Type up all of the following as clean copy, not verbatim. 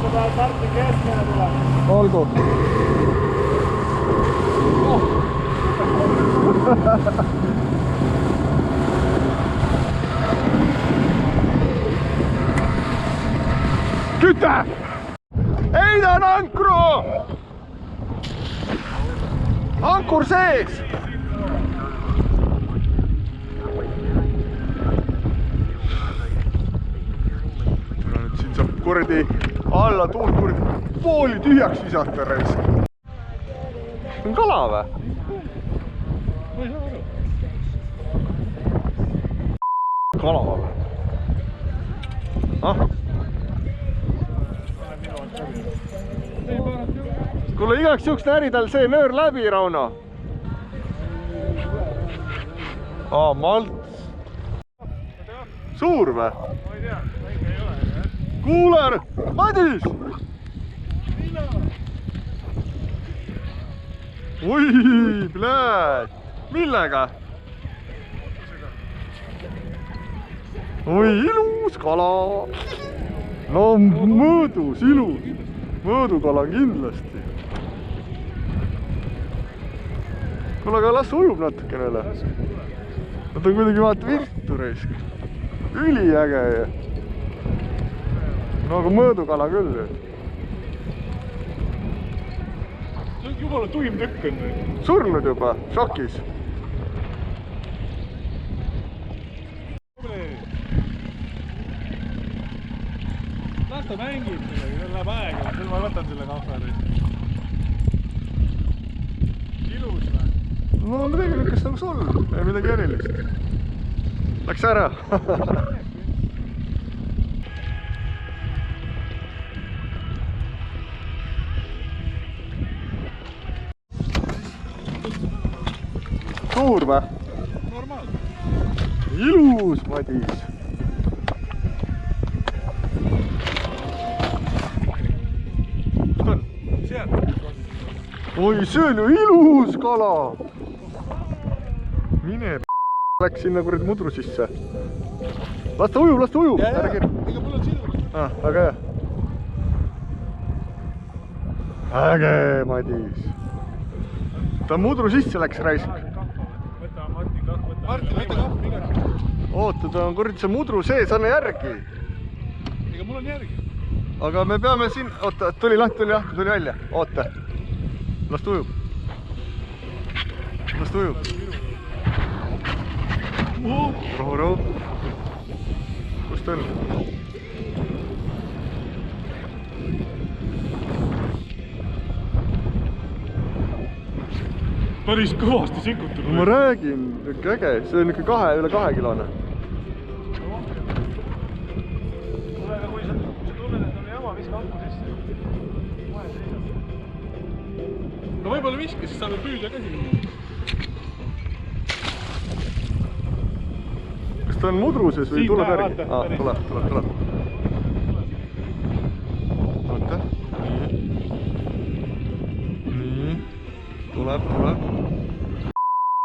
Sa pead Marti keskmine tuleb. Olgu. Küte! Heidan ankru! Ankur sees! Nüüd siin saab kuradi alla tuult kuradi pooli tühjaks visata reis. On kala või? Ma ei saa aru. Kala või? Ah? Kuule igaks juhuks näri tal see nöör läbi, Rauno. Malt. Suur või? Ma ei tea, väike ei ole. Kuuler! Madis! Oi, pläät! Millega? Oi, ilus kala! No mõõdus, ilus! Mõõdukala kindlasti. Kuule, aga las ujub natukene üle. Nad on kuidagi vaata virtu reisk. Üliäge. No aga mõõdukala küll. See on jumala tuim tükk on. Surnud juba, šokis. Las ta mängib midagi, seal läheb aega, siis ma võtan selle kahveri. Ilus või? No midagi lükkas nagu sul, ei midagi erilist. Läks ära. Suur või? Normaal. Ilus, Madis. Oi, see on ju ilus kala! Mine läks sinna kurid mudru sisse. Las ta ujub, ära kirja. Ega mul on sinu. Väga hea. Äge, Madis. Ta mudru sisse läks raisk. Võta Martin kahv, võta. Martin, võta kahv, igaks. Oota, ta on kurid see mudru sees, anna järgi. Ega mul on järgi. Aga me peame siin... Oota, tuli välja. Oota. Las ta ujub. Rahu. Kus ta on? Päris kõvasti sikutab. Ma räägin, äge, see on ikka üle 2 kilone. Aga kui sa tunned, et on jama, viska akku sisse. No võib-olla viska, siis saab püüda ka siin. Kas ta on mudruses või tuleb järgi? Tuleb. Oota. Nii. Tuleb.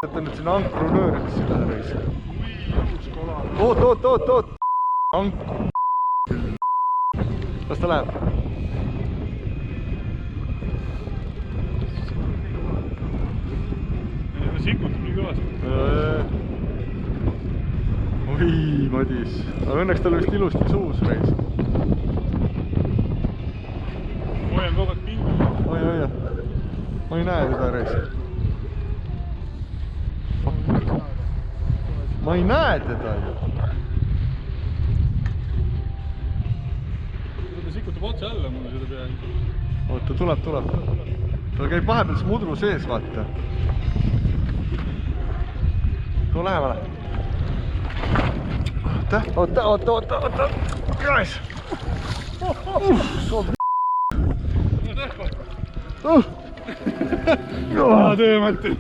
Jätta nüüd sinna ankru nööridesse lähe reis. Oot. Ankru. Las ta läheb? Ta sikutab nii kõvasti. Oi, Madis. Aga õnneks tal vist ilusti suus reis. Hoian kogu aeg pingu. Oi. Ma ei näe teda reis. Ma ei näe teda ju. Ta sikutab otse alla mulle seda peale. Oota, tuleb. Ta käib vahepeal mudru sees, vaata. Too lähemale. Oota. Guys! Hea töö, Mati!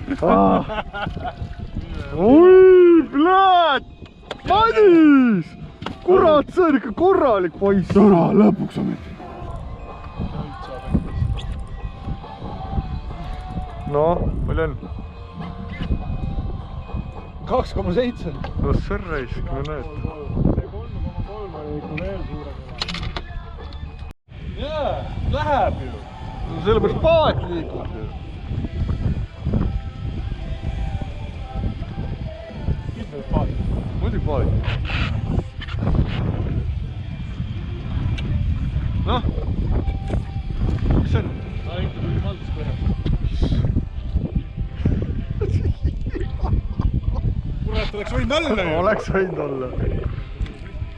Oi, pläät! Madis! Kurat, see on ikka korralik poiss! Ära, lõpuks ometi! No, palju on? 2,7. No see raisk, no näed. See 3,3 oli ikka veel suurem. jaa, läheb ju. Sellepärast paat liigub ju. Kindlalt paat. Muidugi paat. Noh, mis see on? Ta ikka tuli maldus kõrvalt. Kurat, oleks võinud olla ju. Oleks võinud olla.